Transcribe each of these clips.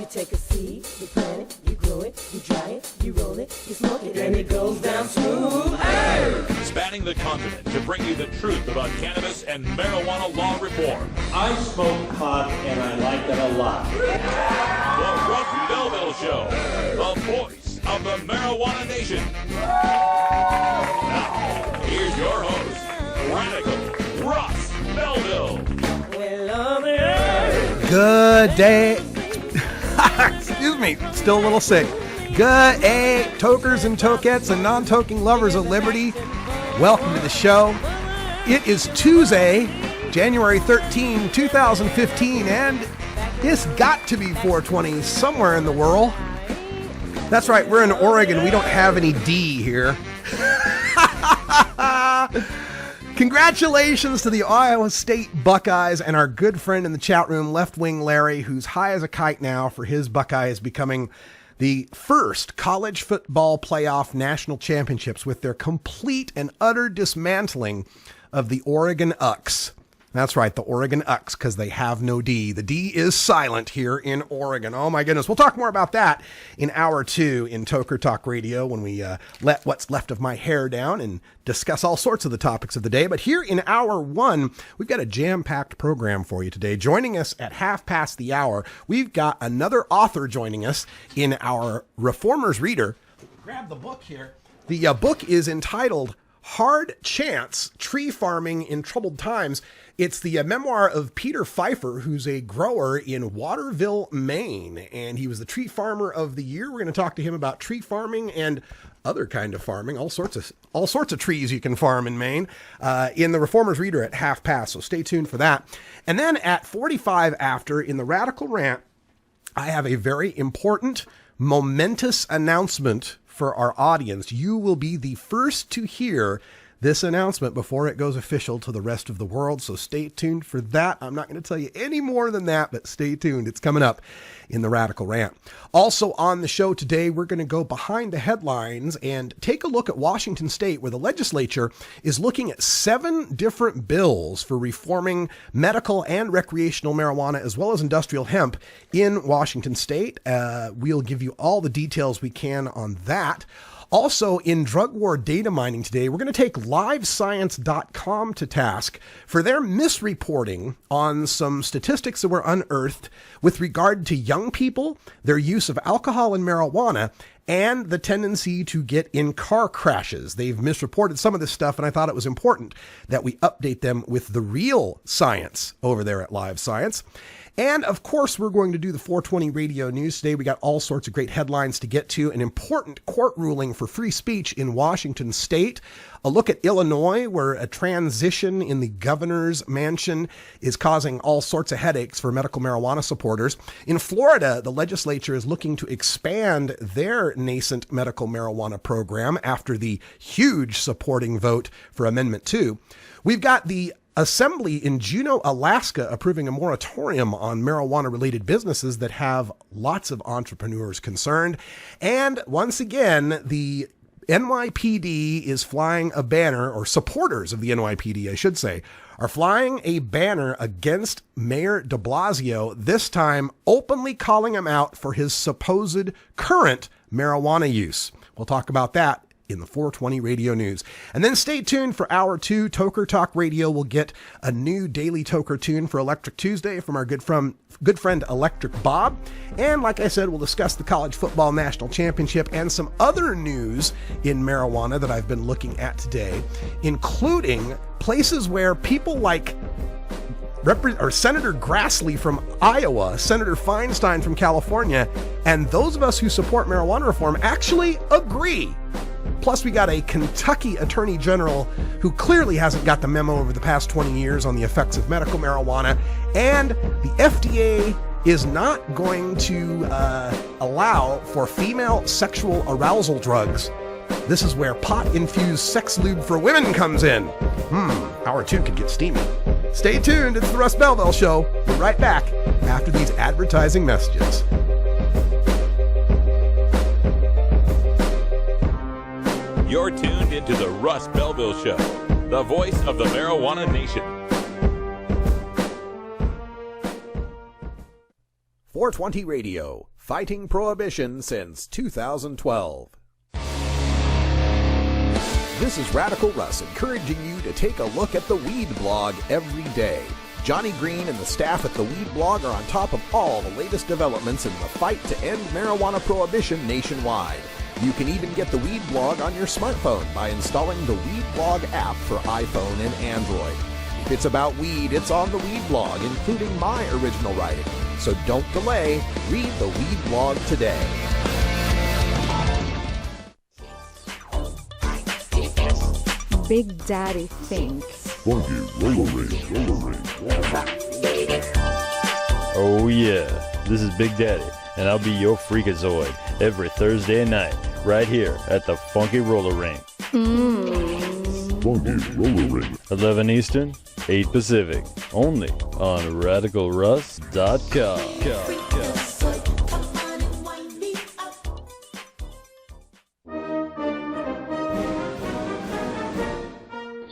You take a seed, you plant it, you grow it, you dry it, you roll it, you smoke it, and it goes down smooth. Hey! Spanning the continent to bring you the truth about cannabis and marijuana law reform. I smoke pot and I like it a lot. The Russ Belville Show, the voice of the marijuana nation. Now, here's your host, Radical Russ Belville. Good day. Excuse me, still a little sick. Good day, tokers and tokettes and non-toking lovers of liberty. Welcome to the show. It is Tuesday, January 13, 2015, and it's got to be 420 somewhere in the world. That's right, we're in Oregon. We don't have any D here. Congratulations to the Iowa State Buckeyes and our good friend in the chat room, Left Wing Larry, who's high as a kite now for his Buckeyes becoming the first college football playoff national championships with their complete and utter dismantling of the Oregon Ucks. That's right, the Oregon Ucks, because they have no D. The D is silent here in Oregon. Oh my goodness. We'll talk more about that in hour 2 in Toker Talk Radio when we let what's left of my hair down and discuss all sorts of the topics of the day. But here in hour 1, we've got a jam-packed program for you today. Joining us at half past the hour, we've got another author joining us in our Reformers Reader. Grab the book here. The book is entitled Hard Chance, Tree Farming in Troubled Times. It's the memoir of Peter Pfeiffer, who's a grower in Waterville, Maine, and he was the tree farmer of the year. We're going to talk to him about tree farming and other kind of farming, all sorts of trees you can farm in Maine, in the Reformers Reader at half past. So stay tuned for that. And then at 45 after, in the Radical Rant, I have a very important, momentous announcement for our audience. You will be the first to hear this announcement before it goes official to the rest of the world. So stay tuned for that. I'm not going to tell you any more than that, but stay tuned. It's coming up in the Radical Rant. Also on the show today, we're going to go behind the headlines and take a look at Washington State, where the legislature is looking at 7 different bills for reforming medical and recreational marijuana, as well as industrial hemp in Washington State. We'll give you all the details we can on that. Also, in drug war data mining today, we're going to take LiveScience.com to task for their misreporting on some statistics that were unearthed with regard to young people, their use of alcohol and marijuana, and the tendency to get in car crashes. They've misreported some of this stuff, and I thought it was important that we update them with the real science over there at LiveScience. And of course, we're going to do the 420 radio news today. We got all sorts of great headlines to get to. An important court ruling for free speech in Washington State. A look at Illinois, where a transition in the governor's mansion is causing all sorts of headaches for medical marijuana supporters. In Florida, the legislature is looking to expand their nascent medical marijuana program after the huge supporting vote for Amendment 2. We've got the Assembly in Juneau, Alaska, approving a moratorium on marijuana-related businesses that have lots of entrepreneurs concerned. And once again, the NYPD is flying a banner, or supporters of the NYPD, I should say, are flying a banner against Mayor de Blasio, this time openly calling him out for his supposed current marijuana use. We'll talk about that in the 420 radio news. And then stay tuned for hour 2. Toker Talk Radio will get a new daily Toker tune for Electric Tuesday from our good friend Electric Bob. And like I said, we'll discuss the college football national championship and some other news in marijuana that I've been looking at today, including places where people like Senator Grassley from Iowa, Senator Feinstein from California, and those of us who support marijuana reform actually agree. Plus, we got a Kentucky Attorney General who clearly hasn't got the memo over the past 20 years on the effects of medical marijuana. And the FDA is not going to allow for female sexual arousal drugs. This is where pot-infused sex lube for women comes in. Hour 2 could get steamy. Stay tuned. It's the Russ Belville Show. We're right back after these advertising messages. You're tuned into the Russ Belville Show, the voice of the marijuana nation. 420 Radio, fighting prohibition since 2012. This is Radical Russ encouraging you to take a look at the Weed Blog every day. Johnny Green and the staff at the Weed Blog are on top of all the latest developments in the fight to end marijuana prohibition nationwide. You can even get the Weed Blog on your smartphone by installing the Weed Blog app for iPhone and Android. If it's about weed, it's on the Weed Blog, including my original writing. So don't delay. Read the Weed Blog today. Big Daddy thinks. Funky roller ring. Oh yeah, this is Big Daddy, and I'll be your freakazoid every Thursday night, right here at the Funky Roller Ring. Funky Roller Ring. 11 Eastern, 8 Pacific, only on RadicalRuss.com.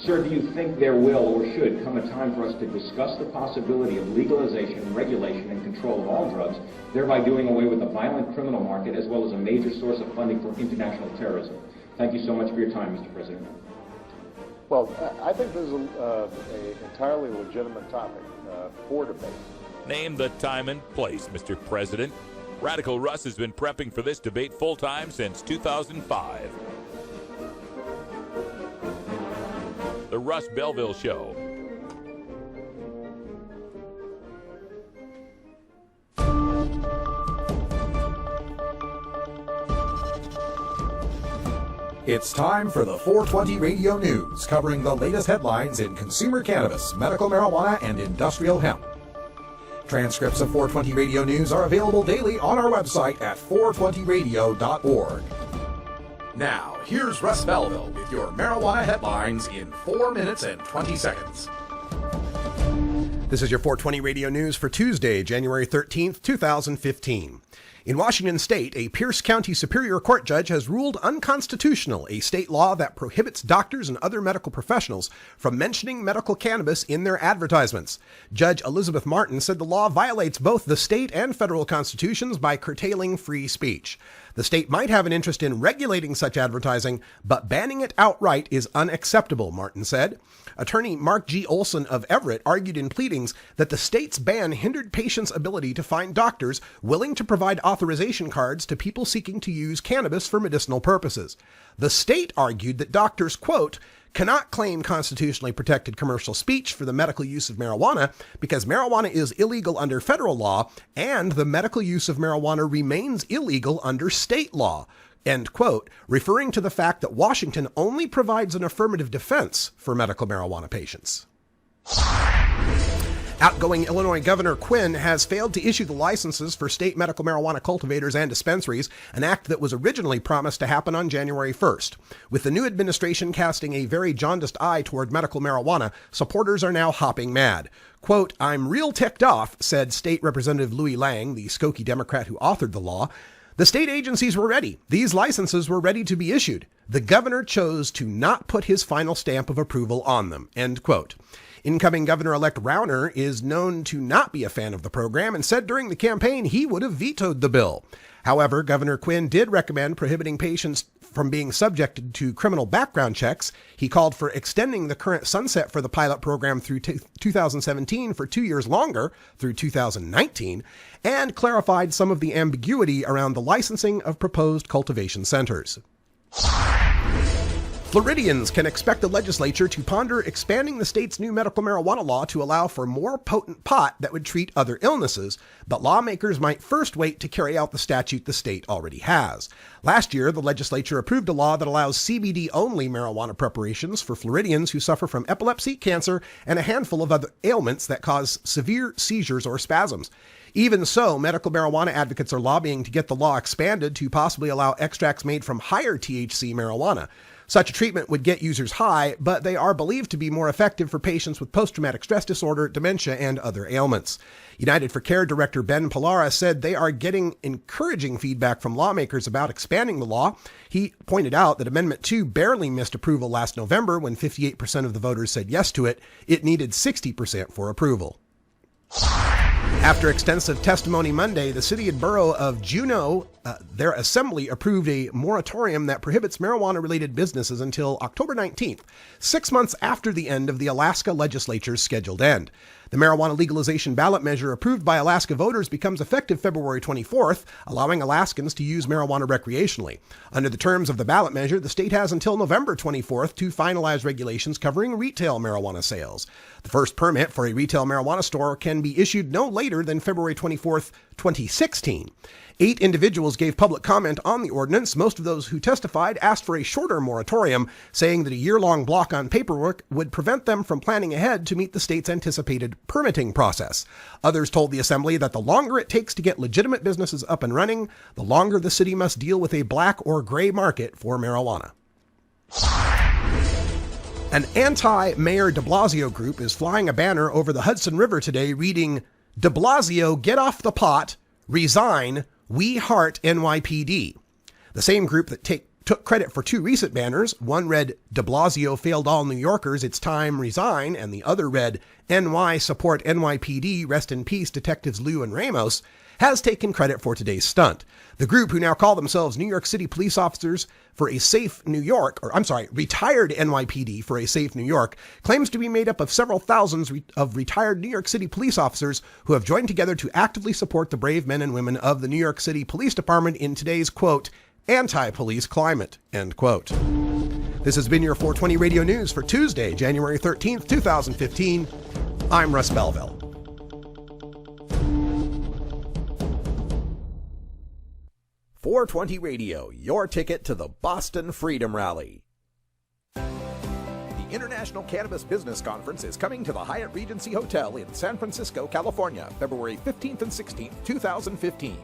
Sir, do you think there will or should come a time for us to discuss the possibility of legalization, regulation, and control of all drugs, thereby doing away with the violent criminal market as well as a major source of funding for international terrorism? Thank you so much for your time, Mr. President. Well, I think this is an entirely legitimate topic for debate. Name the time and place, Mr. President. Radical Russ has been prepping for this debate full-time since 2005. The Russ Belville Show. It's time for the 420 Radio News, covering the latest headlines in consumer cannabis, medical marijuana, and industrial hemp. Transcripts of 420 Radio News are available daily on our website at 420radio.org. Now, here's Russ Belville with your marijuana headlines in 4 minutes and 20 seconds. This is your 420 Radio News for Tuesday, January 13th, 2015. In Washington state, a Pierce County Superior Court judge has ruled unconstitutional a state law that prohibits doctors and other medical professionals from mentioning medical cannabis in their advertisements. Judge Elizabeth Martin said the law violates both the state and federal constitutions by curtailing free speech. The state might have an interest in regulating such advertising, but banning it outright is unacceptable, Martin said. Attorney Mark G. Olson of Everett argued in pleadings that the state's ban hindered patients' ability to find doctors willing to provide authorization cards to people seeking to use cannabis for medicinal purposes. The state argued that doctors, quote, cannot claim constitutionally protected commercial speech for the medical use of marijuana because marijuana is illegal under federal law and the medical use of marijuana remains illegal under state law, end quote, referring to the fact that Washington only provides an affirmative defense for medical marijuana patients. Outgoing Illinois Governor Quinn has failed to issue the licenses for state medical marijuana cultivators and dispensaries, an act that was originally promised to happen on January 1st. With the new administration casting a very jaundiced eye toward medical marijuana, supporters are now hopping mad. Quote, I'm real ticked off, said State Representative Louis Lang, the Skokie Democrat who authored the law. The state agencies were ready. These licenses were ready to be issued. The governor chose to not put his final stamp of approval on them, end quote. Incoming Governor-elect Rauner is known to not be a fan of the program and said during the campaign he would have vetoed the bill. However, Governor Quinn did recommend prohibiting patients from being subjected to criminal background checks. He called for extending the current sunset for the pilot program through 2017 for 2 years longer, through 2019, and clarified some of the ambiguity around the licensing of proposed cultivation centers. Floridians can expect the legislature to ponder expanding the state's new medical marijuana law to allow for more potent pot that would treat other illnesses, but lawmakers might first wait to carry out the statute the state already has. Last year, the legislature approved a law that allows CBD-only marijuana preparations for Floridians who suffer from epilepsy, cancer, and a handful of other ailments that cause severe seizures or spasms. Even so, medical marijuana advocates are lobbying to get the law expanded to possibly allow extracts made from higher THC marijuana. Such a treatment would get users high, but they are believed to be more effective for patients with post-traumatic stress disorder, dementia, and other ailments. United for Care Director Ben Pallara said they are getting encouraging feedback from lawmakers about expanding the law. He pointed out that Amendment 2 barely missed approval last November when 58% of the voters said yes to it. It needed 60% for approval. After extensive testimony Monday, the city and borough of Juneau, their assembly approved a moratorium that prohibits marijuana-related businesses until October 19th, 6 months after the end of the Alaska legislature's scheduled end. The marijuana legalization ballot measure approved by Alaska voters becomes effective February 24th, allowing Alaskans to use marijuana recreationally. Under the terms of the ballot measure, the state has until November 24th to finalize regulations covering retail marijuana sales. The first permit for a retail marijuana store can be issued no later than February 24th, 2016. 8 individuals gave public comment on the ordinance. Most of those who testified asked for a shorter moratorium, saying that a year-long block on paperwork would prevent them from planning ahead to meet the state's anticipated permitting process. Others told the assembly that the longer it takes to get legitimate businesses up and running, the longer the city must deal with a black or gray market for marijuana. An anti-Mayor de Blasio group is flying a banner over the Hudson River today reading, "De Blasio, get off the pot, resign, we heart NYPD." The same group that took credit for 2 recent banners, one read, "De Blasio failed all New Yorkers, it's time, resign," and the other read, "NY support NYPD, rest in peace Detectives Liu and Ramos," has taken credit for today's stunt. The group, who now call themselves New York City Police Officers for a Safe New York, retired NYPD for a Safe New York, claims to be made up of several thousands of retired New York City police officers who have joined together to actively support the brave men and women of the New York City Police Department in today's, quote, anti-police climate, end quote. This has been your 420 Radio News for Tuesday, January 13th, 2015. I'm Russ Belville. .420 Radio, your ticket to the Boston Freedom Rally. The International Cannabis Business Conference is coming to the Hyatt Regency Hotel in San Francisco, California, February 15th and 16th, 2015.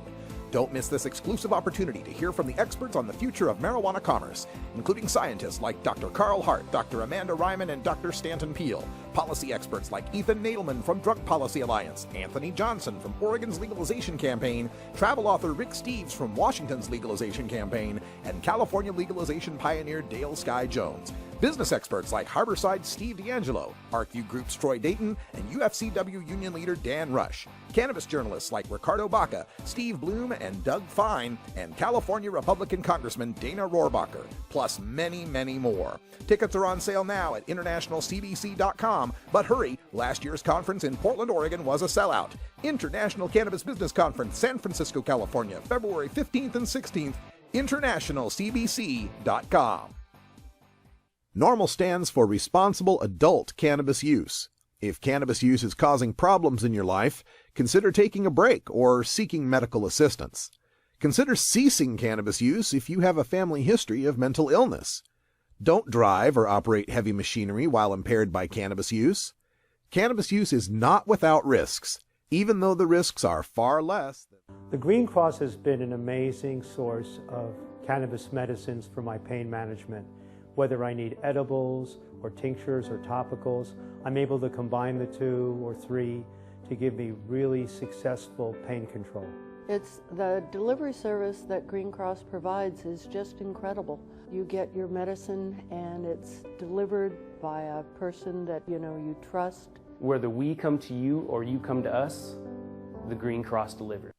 Don't miss this exclusive opportunity to hear from the experts on the future of marijuana commerce, including scientists like Dr. Carl Hart, Dr. Amanda Ryman, and Dr. Stanton Peel, policy experts like Ethan Nadelman from Drug Policy Alliance, Anthony Johnson from Oregon's Legalization Campaign, travel author Rick Steves from Washington's Legalization Campaign, and California legalization pioneer Dale Sky Jones. Business experts like Harborside Steve D'Angelo, ArcView Group's Troy Dayton, and UFCW union leader Dan Rush. Cannabis journalists like Ricardo Baca, Steve Bloom, and Doug Fine, and California Republican Congressman Dana Rohrabacher, plus many, many more. Tickets are on sale now at internationalcbc.com, but hurry, last year's conference in Portland, Oregon was a sellout. International Cannabis Business Conference, San Francisco, California, February 15th and 16th, internationalcbc.com. NORML stands for Responsible Adult Cannabis Use. If cannabis use is causing problems in your life, consider taking a break or seeking medical assistance. Consider ceasing cannabis use if you have a family history of mental illness. Don't drive or operate heavy machinery while impaired by cannabis use. Cannabis use is not without risks, even though the risks are far less. The Green Cross has been an amazing source of cannabis medicines for my pain management. Whether I need edibles or tinctures or topicals, I'm able to combine the 2 or 3 to give me really successful pain control. It's the delivery service that Green Cross provides is just incredible. You get your medicine and it's delivered by a person that you trust. Whether we come to you or you come to us, the Green Cross delivers.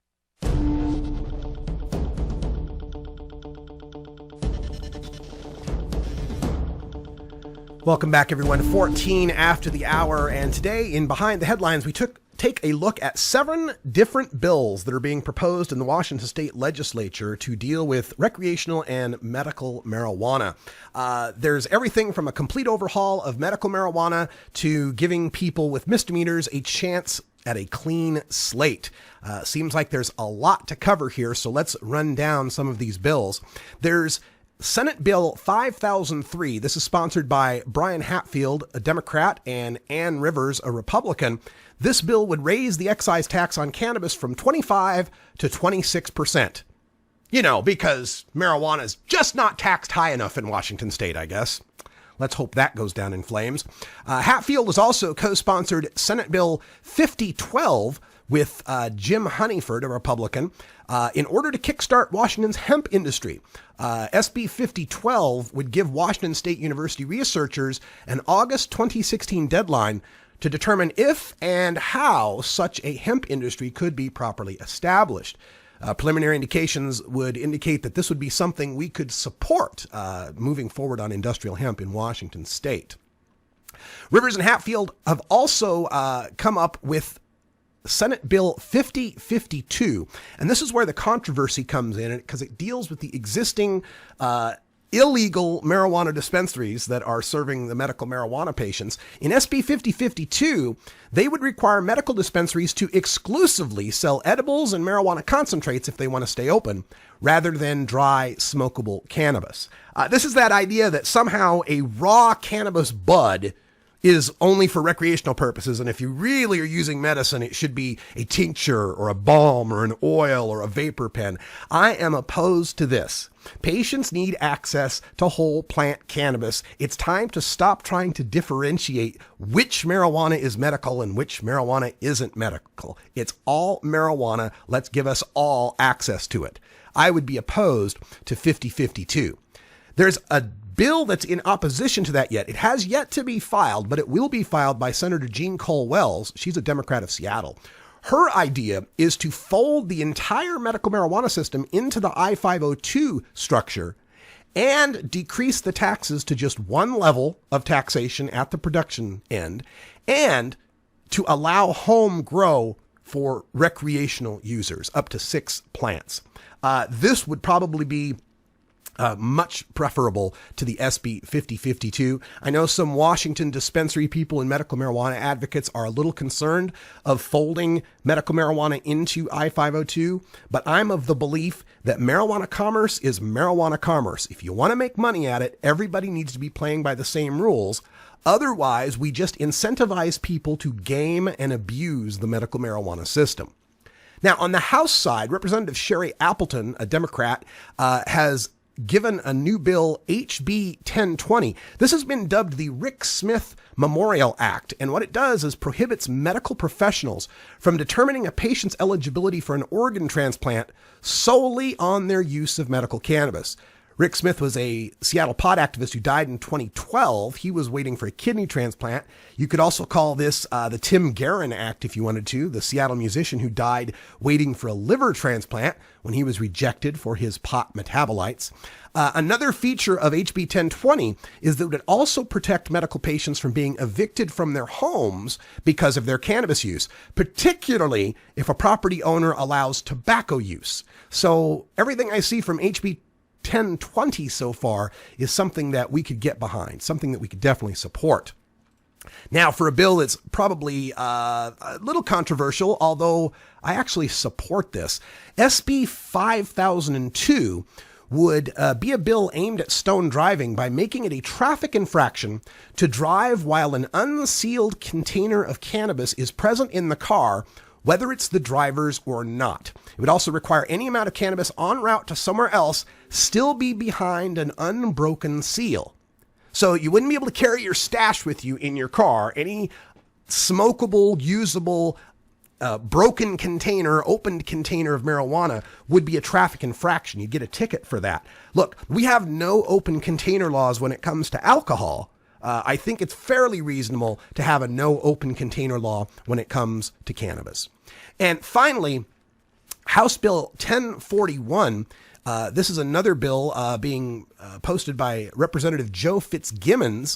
Welcome back, everyone. 14 after the hour, and today in Behind the Headlines, we take a look at 7 different bills that are being proposed in the Washington State Legislature to deal with recreational and medical marijuana. There's everything from a complete overhaul of medical marijuana to giving people with misdemeanors a chance at a clean slate. Seems like there's a lot to cover here, so let's run down some of these bills. There's Senate Bill 5003. This is sponsored by Brian Hatfield, a Democrat, and Ann Rivers, a Republican. This bill would raise the excise tax on cannabis from 25 to 26%. Because marijuana is just not taxed high enough in Washington State, I guess. Let's hope that goes down in flames. Hatfield has also co-sponsored Senate Bill 5012 with Jim Honeyford, a Republican, in order to kickstart Washington's hemp industry. SB 5012 would give Washington State University researchers an August 2016 deadline to determine if and how such a hemp industry could be properly established. Preliminary indications would indicate that this would be something we could support moving forward on industrial hemp in Washington state. Rivers and Hatfield have also come up with Senate Bill 5052, and this is where the controversy comes in because it deals with the existing illegal marijuana dispensaries that are serving the medical marijuana patients. In SB 5052, they would require medical dispensaries to exclusively sell edibles and marijuana concentrates if they want to stay open, rather than dry, smokable cannabis. This is that idea that somehow a raw cannabis bud is only for recreational purposes, and if you really are using medicine, it should be a tincture or a balm or an oil or a vapor pen. I am opposed to this. Patients need access to whole plant cannabis. It's time to stop trying to differentiate which marijuana is medical and which marijuana isn't medical. It's all marijuana. Let's give us all access to it. I would be opposed to 5052. There's a bill that's in opposition to that yet. It has yet to be filed, but it will be filed by Senator Jean Cole Wells. She's a Democrat of Seattle. Her idea is to fold the entire medical marijuana system into the I-502 structure and decrease the taxes to just one level of taxation at the production end, and to allow home grow for recreational users, up to 6 plants. This would probably be much preferable to the SB 5052. I know some Washington dispensary people and medical marijuana advocates are a little concerned of folding medical marijuana into I-502, but I'm of the belief that marijuana commerce is marijuana commerce. If you want to make money at it, everybody needs to be playing by the same rules. Otherwise, we just incentivize people to game and abuse the medical marijuana system. Now, on the House side, Representative Sherry Appleton, a Democrat, has given a new bill, HB 1020. This has been dubbed the Rick Smith Memorial Act, and what it does is prohibits medical professionals from determining a patient's eligibility for an organ transplant solely on their use of medical cannabis. Rick Smith was a Seattle pot activist who died in 2012. He was waiting for a kidney transplant. You could also call this the Tim Guerin Act if you wanted to, the Seattle musician who died waiting for a liver transplant when he was rejected for his pot metabolites. Another feature of HB 1020 is that it would also protect medical patients from being evicted from their homes because of their cannabis use, particularly if a property owner allows tobacco use. So everything I see from HB 1020 so far is something that we could get behind, something that we could definitely support. Now, for a bill that's probably a little controversial, although I actually support this, SB 5002 would be a bill aimed at stone driving by making it a traffic infraction to drive while an unsealed container of cannabis is present in the car, whether it's the driver's or not. It would also require any amount of cannabis en route to somewhere else still be behind an unbroken seal. So you wouldn't be able to carry your stash with you in your car. Any smokable, usable, broken container, opened container of marijuana would be a traffic infraction. You'd get a ticket for that. Look, we have no open container laws when it comes to alcohol. I think it's fairly reasonable to have a no open container law when it comes to cannabis. And finally, House Bill 1041. This is another bill being posted by Representative Joe Fitzgibbon,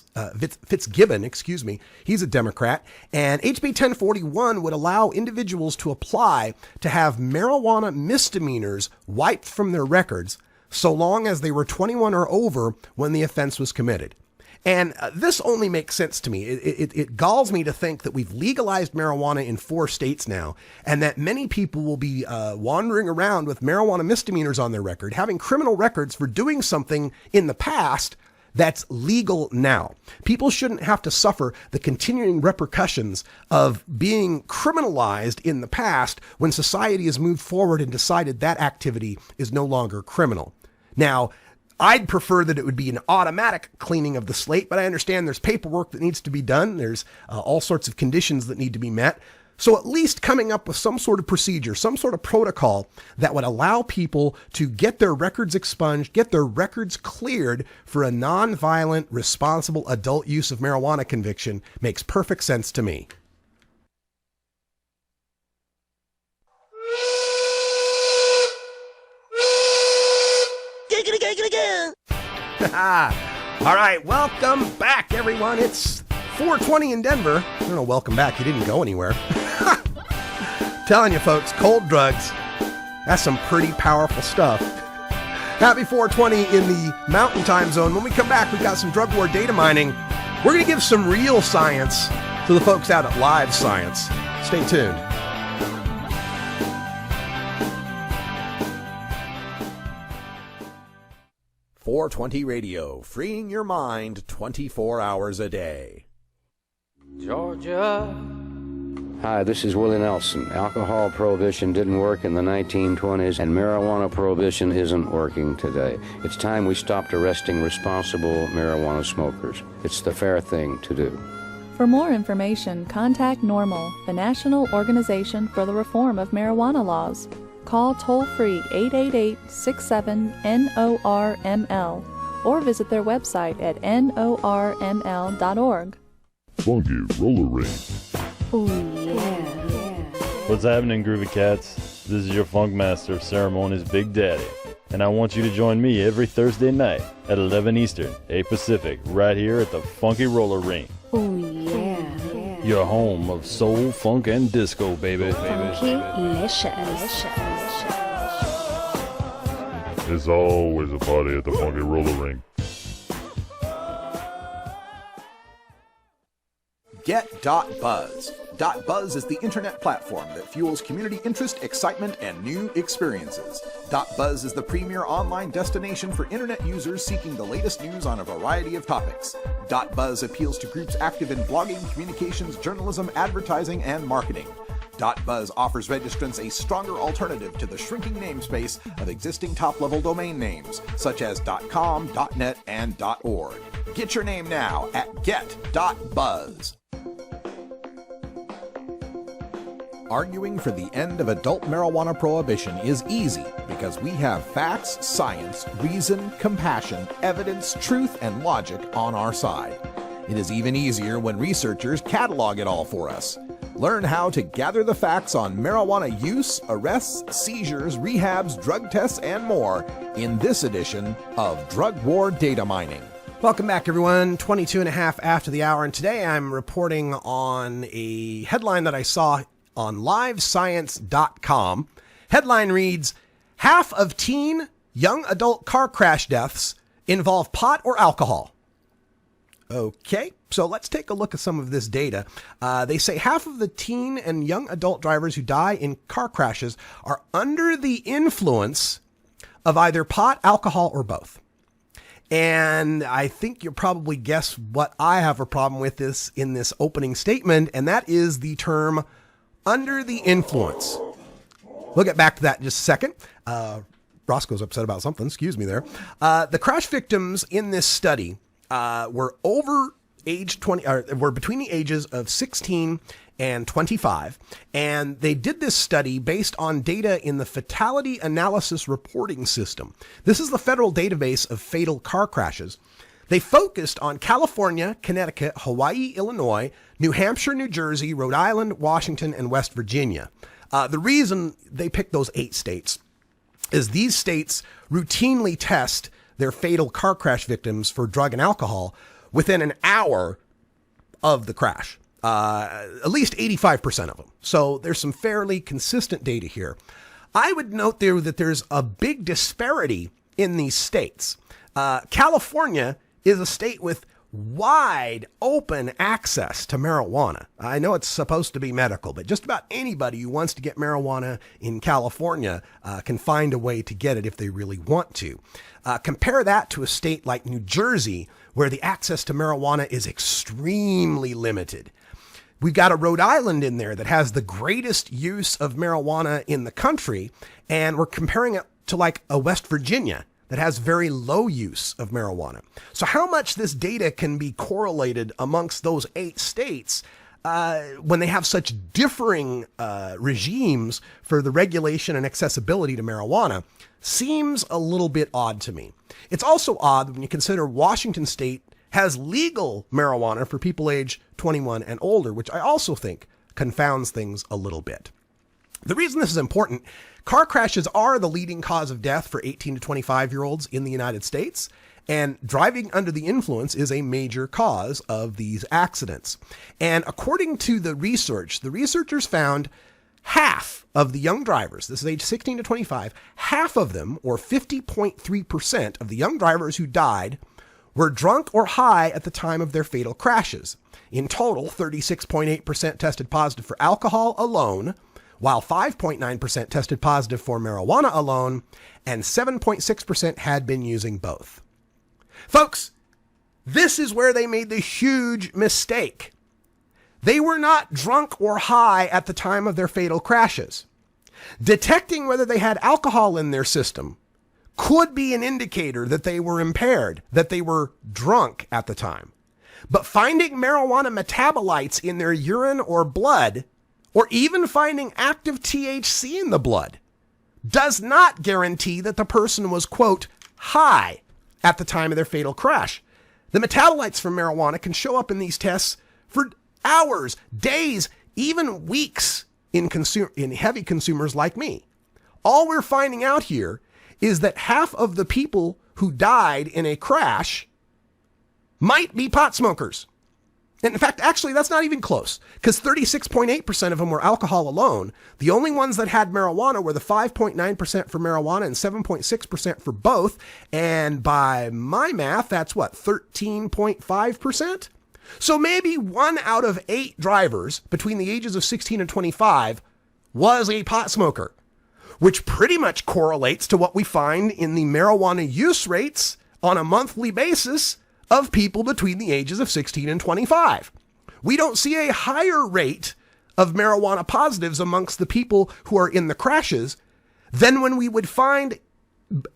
He's a Democrat. And HB 1041 would allow individuals to apply to have marijuana misdemeanors wiped from their records so long as they were 21 or over when the offense was committed. And this only makes sense to me. It galls me to think that we've legalized marijuana in 4 states now, and that many people will be wandering around with marijuana misdemeanors on their record, having criminal records for doing something in the past that's legal now. People shouldn't have to suffer the continuing repercussions of being criminalized in the past when society has moved forward and decided that activity is no longer criminal. Now, I'd prefer that it would be an automatic cleaning of the slate, but I understand there's paperwork that needs to be done. There's all sorts of conditions that need to be met. So at least coming up with some sort of procedure, some sort of protocol that would allow people to get their records expunged, get their records cleared for a nonviolent, responsible adult use of marijuana conviction makes perfect sense to me. All right, welcome back, everyone. It's 4:20 in Denver. I don't know, welcome back. You didn't go anywhere. Telling you, folks, cold drugs, that's some pretty powerful stuff. Happy 4:20 in the Mountain Time Zone. When we come back, we've got some drug war data mining. We're going to give some real science to the folks out at LiveScience. Stay tuned. .420 Radio, freeing your mind 24 hours a day. Georgia. Hi, this is Willie Nelson. Alcohol prohibition didn't work in the 1920s, and marijuana prohibition isn't working today. It's time we stopped arresting responsible marijuana smokers. It's the fair thing to do. For more information, contact NORML, the National Organization for the Reform of Marijuana Laws. Call toll-free 888-67-NORML or visit their website at norml.org. Funky Roller Ring. Oh, yeah. What's happening, Groovy Cats? This is your Funk Master of Ceremonies, Big Daddy. And I want you to join me every Thursday night at 11 Eastern, 8 Pacific, right here at the Funky Roller Ring. Oh, yeah. Your home of soul, funk, and disco, baby. Funky-licious. There's always a party at the Funky Roller Ring. Get.Buzz. .Buzz is the internet platform that fuels community interest, excitement, and new experiences. .Buzz is the premier online destination for internet users seeking the latest news on a variety of topics. .Buzz appeals to groups active in blogging, communications, journalism, advertising, and marketing. .Buzz offers registrants a stronger alternative to the shrinking namespace of existing top-level domain names, such as .com, .net, and .org. Get your name now at get.buzz. Arguing for the end of adult marijuana prohibition is easy because we have facts, science, reason, compassion, evidence, truth, and logic on our side. It is even easier when researchers catalog it all for us. Learn how to gather the facts on marijuana use, arrests, seizures, rehabs, drug tests, and more in this edition of Drug War Data Mining. Welcome back, everyone. 22 and a half after the hour, and today I'm reporting on a headline that I saw on LiveScience.com. Headline reads, half of teen young adult car crash deaths involve pot or alcohol. Okay, so let's take a look at some of this data. They say half of the teen and young adult drivers who die in car crashes are under the influence of either pot, alcohol, or both. And I think you'll probably guess what I have a problem with this in this opening statement, and that is the term under the influence. We'll get back to that in just a second. Roscoe's upset about something. Excuse me there. The crash victims in this study were over age 20, were between the ages of 16 and 25. And they did this study based on data in the Fatality Analysis Reporting System. This is the federal database of fatal car crashes. They focused on California, Connecticut, Hawaii, Illinois, New Hampshire, New Jersey, Rhode Island, Washington, and West Virginia. The reason they picked those 8 states is these states routinely test their fatal car crash victims for drug and alcohol within an hour of the crash. At least 85% of them. So there's some fairly consistent data here. I would note there that there's a big disparity in these states. California is a state with wide open access to marijuana. I know it's supposed to be medical, but just about anybody who wants to get marijuana in California can find a way to get it if they really want to. Compare that to a state like New Jersey, where the access to marijuana is extremely limited. We've got a Rhode Island in there that has the greatest use of marijuana in the country, and we're comparing it to like a West Virginia that has very low use of marijuana. So how much this data can be correlated amongst those 8 states, when they have such differing regimes for the regulation and accessibility to marijuana seems a little bit odd to me. It's also odd when you consider Washington State has legal marijuana for people age 21 and older, which I also think confounds things a little bit. The reason this is important, car crashes are the leading cause of death for 18 to 25-year-olds in the United States, and driving under the influence is a major cause of these accidents. And according to the research, the researchers found half of the young drivers, this is age 16 to 25, half of them, or 50.3% of the young drivers who died, were drunk or high at the time of their fatal crashes. In total, 36.8% tested positive for alcohol alone, while 5.9% tested positive for marijuana alone, and 7.6% had been using both. Folks, this is where they made the huge mistake. They were not drunk or high at the time of their fatal crashes. Detecting whether they had alcohol in their system could be an indicator that they were impaired, that they were drunk at the time. But finding marijuana metabolites in their urine or blood, or even finding active THC in the blood, does not guarantee that the person was, quote, high at the time of their fatal crash. The metabolites from marijuana can show up in these tests for hours, days, even weeks in heavy consumers like me. All we're finding out here is that half of the people who died in a crash might be pot smokers. And in fact, actually, that's not even close, because 36.8% of them were alcohol alone. The only ones that had marijuana were the 5.9% for marijuana and 7.6% for both. And by my math, that's what, 13.5%? So maybe 1 out of 8 drivers between the ages of 16 and 25 was a pot smoker, which pretty much correlates to what we find in the marijuana use rates on a monthly basis of people between the ages of 16 and 25. We don't see a higher rate of marijuana positives amongst the people who are in the crashes than when we would find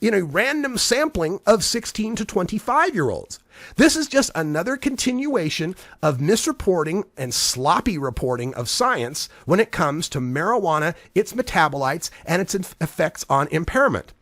in a random sampling of 16 to 25-year-olds. This is just another continuation of misreporting and sloppy reporting of science when it comes to marijuana, its metabolites, and its effects on impairment.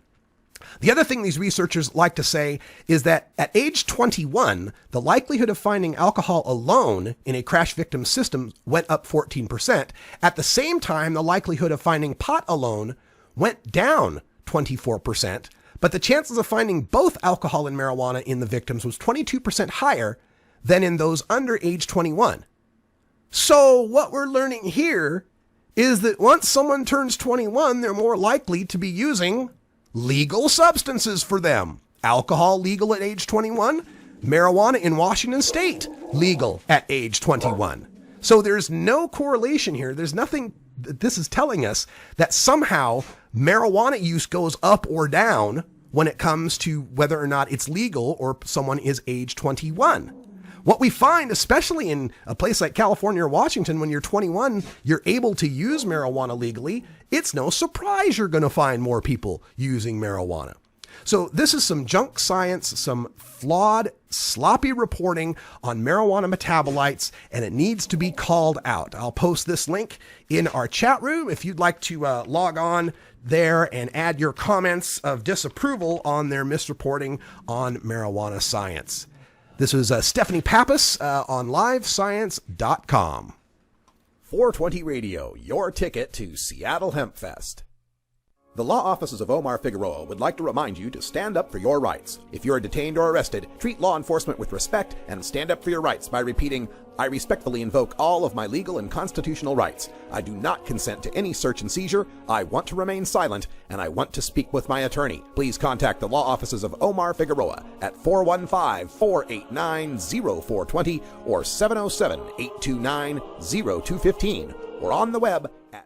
The other thing these researchers like to say is that at age 21, the likelihood of finding alcohol alone in a crash victim system went up 14%. At the same time, the likelihood of finding pot alone went down 24%, but the chances of finding both alcohol and marijuana in the victims was 22% higher than in those under age 21. So what we're learning here is that once someone turns 21, they're more likely to be using legal substances for them. Alcohol legal at age 21, marijuana in Washington State legal at age 21. So there's no correlation here. There's nothing that this is telling us that somehow marijuana use goes up or down when it comes to whether or not it's legal or someone is age 21. What we find, especially in a place like California or Washington, when you're 21, you're able to use marijuana legally. It's no surprise you're going to find more people using marijuana. So this is some junk science, some flawed, sloppy reporting on marijuana metabolites, and it needs to be called out. I'll post this link in our chat room if you'd like to log on there and add your comments of disapproval on their misreporting on marijuana science. This was Stephanie Pappas on LiveScience.com. 420 Radio, your ticket to Seattle Hemp Fest. The law offices of Omar Figueroa would like to remind you to stand up for your rights. If you are detained or arrested, treat law enforcement with respect and stand up for your rights by repeating, "I respectfully invoke all of my legal and constitutional rights. I do not consent to any search and seizure. I want to remain silent, and I want to speak with my attorney." Please contact the law offices of Omar Figueroa at 415-489-0420 or 707-829-0215 or on the web at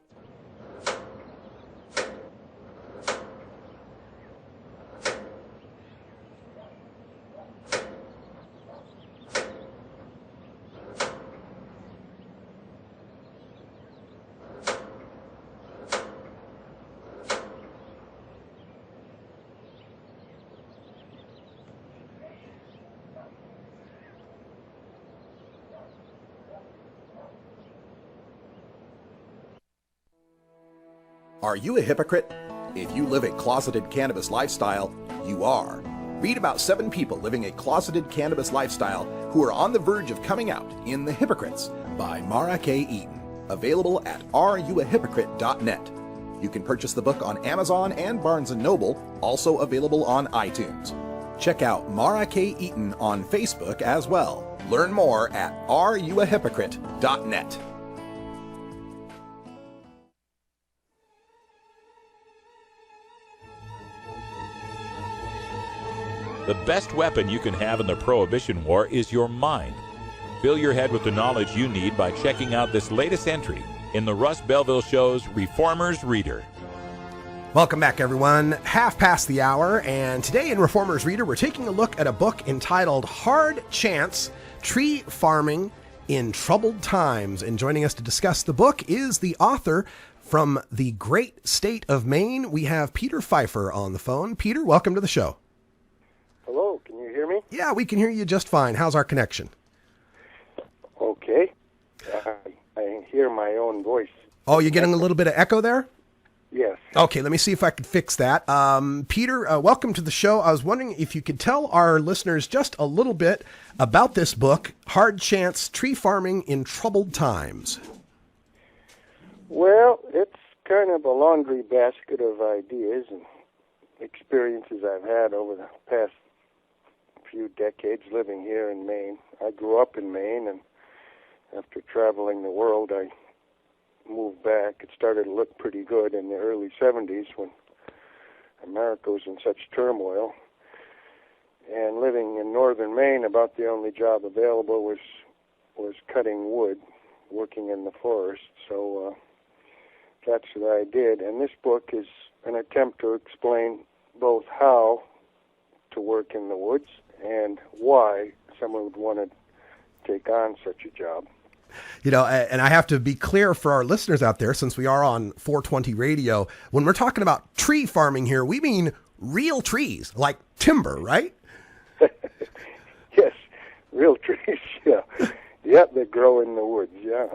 Are you a hypocrite? If you live a closeted cannabis lifestyle, you are. Read about 7 people living a closeted cannabis lifestyle who are on the verge of coming out in The Hypocrites by Mara K. Eaton. Available at areyouahypocrite.net. You can purchase the book on Amazon and Barnes & Noble, also available on iTunes. Check out Mara K. Eaton on Facebook as well. Learn more at areyouahypocrite.net. The best weapon you can have in the Prohibition War is your mind. Fill your head with the knowledge you need by checking out this latest entry in the Russ Belville Show's Reformer's Reader. Welcome back, everyone. Half past the hour, and today in Reformer's Reader, we're taking a look at a book entitled Hard Chance, Tree Farming in Troubled Times. And joining us to discuss the book is the author from the great state of Maine. We have Peter Pfeiffer on the phone. Peter, welcome to the show. Hello, can you hear me? Yeah, we can hear you just fine. How's our connection? Okay. I hear my own voice. Oh, you're getting a little bit of echo there? Yes. Okay, let me see if I can fix that. Peter, welcome to the show. I was wondering if you could tell our listeners just a little bit about this book, Hard Chance, Tree Farming in Troubled Times. Well, it's kind of a laundry basket of ideas and experiences I've had over the past few decades living here in Maine. I grew up in Maine, and after traveling the world, I moved back. It started to look pretty good in the early 70s when America was in such turmoil. And living in northern Maine, about the only job available was cutting wood, working in the forest. So that's what I did. And this book is an attempt to explain both how to work in the woods and why someone would want to take on such a job. You know, and I have to be clear for our listeners out there, since we are on 420 radio, when we're talking about tree farming here, we mean real trees, like timber, right? Yes, real trees, yeah. Yep, that grow in the woods, yeah.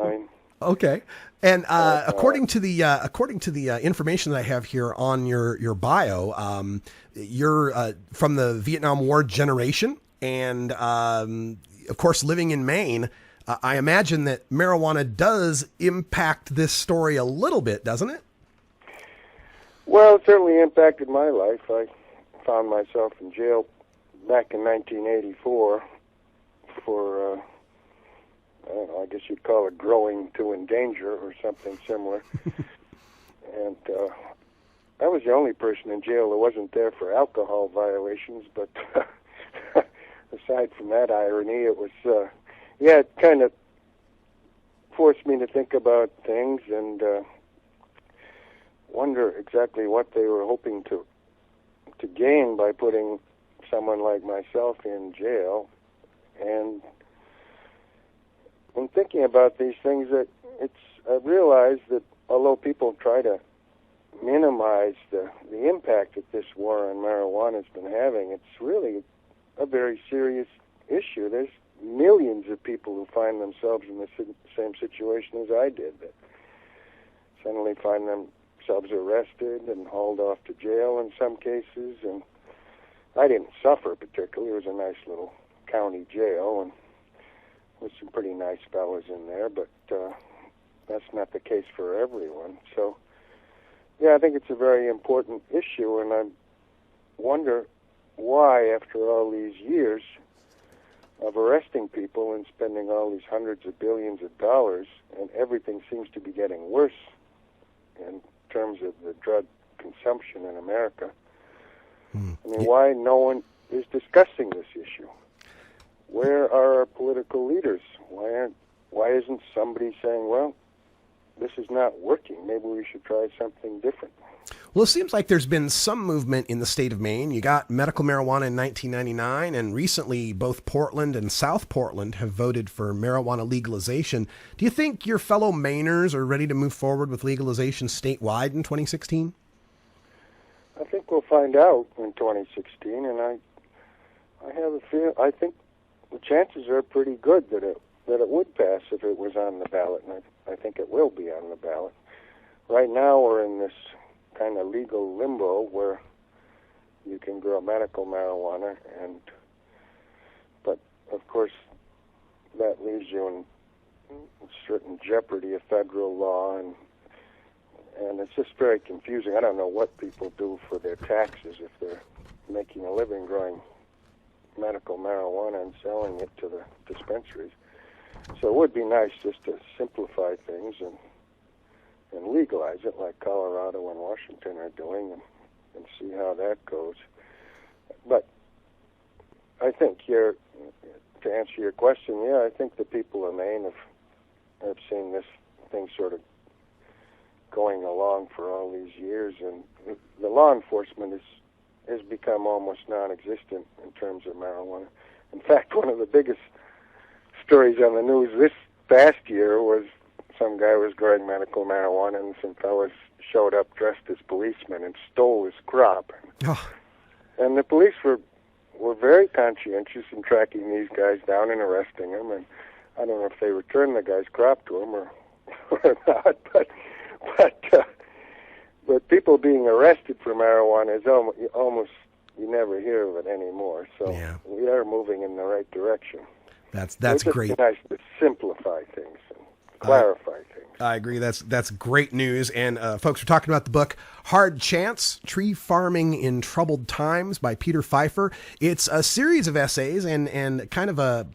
Okay. And according to the information that I have here on your bio, you're from the Vietnam War generation, and of course, living in Maine. I imagine that marijuana does impact this story a little bit, doesn't it? Well, it certainly impacted my life. I found myself in jail back in 1984 for, I don't know, I guess you'd call it growing to endanger or something similar. And I was the only person in jail that wasn't there for alcohol violations, but aside from that irony, it was... yeah, it kind of forced me to think about things and wonder exactly what they were hoping to gain by putting someone like myself in jail. And when thinking about these things, I realized that although people try to minimize the impact that this war on marijuana has been having, it's really a very serious issue. There's millions of people who find themselves in the same situation as I did, that suddenly find themselves arrested and hauled off to jail in some cases. And I didn't suffer particularly. It was a nice little county jail, and with some pretty nice fellows in there, but that's not the case for everyone. So, yeah, I think it's a very important issue, and I wonder why, after all these years of arresting people and spending all these hundreds of billions of dollars, and everything seems to be getting worse in terms of the drug consumption in America. I mean, why no one is discussing this issue? Where are our political leaders? Why isn't somebody saying, well, this is not working, maybe we should try something different? Well, it seems like there's been some movement in the state of Maine. You got medical marijuana in 1999, and recently both Portland and South Portland have voted for marijuana legalization. Do you think your fellow Mainers are ready to move forward with legalization statewide in 2016? I think we'll find out in 2016, and I have a feel. I think the chances are pretty good that it would pass if it was on the ballot, and I think it will be on the ballot. right now we're in this kind of legal limbo where you can grow medical marijuana, but of course that leaves you in certain jeopardy of federal law, and it's just very confusing. I don't know what people do for their taxes if they're making a living growing medical marijuana and selling it to the dispensaries. So it would be nice just to simplify things and legalize it like Colorado and Washington are doing, and see how that goes. But I think to answer your question, I think the people of Maine have seen this thing sort of going along for all these years, and the law enforcement has become almost non-existent in terms of marijuana. In fact, one of the biggest stories on the news this past year was some guy was growing medical marijuana, and some fellas showed up dressed as policemen and stole his crop. Oh. And the police were very conscientious in tracking these guys down and arresting them, and I don't know if they returned the guy's crop to him or not, but people being arrested for marijuana is almost you never hear of it anymore. So we are moving in the right direction. That's it's great. It's nice to simplify things and clarify things. I agree. That's great news. And folks, we're talking about the book Hard Chance, Tree Farming in Troubled Times by Peter Pfeiffer. It's a series of essays and kind of a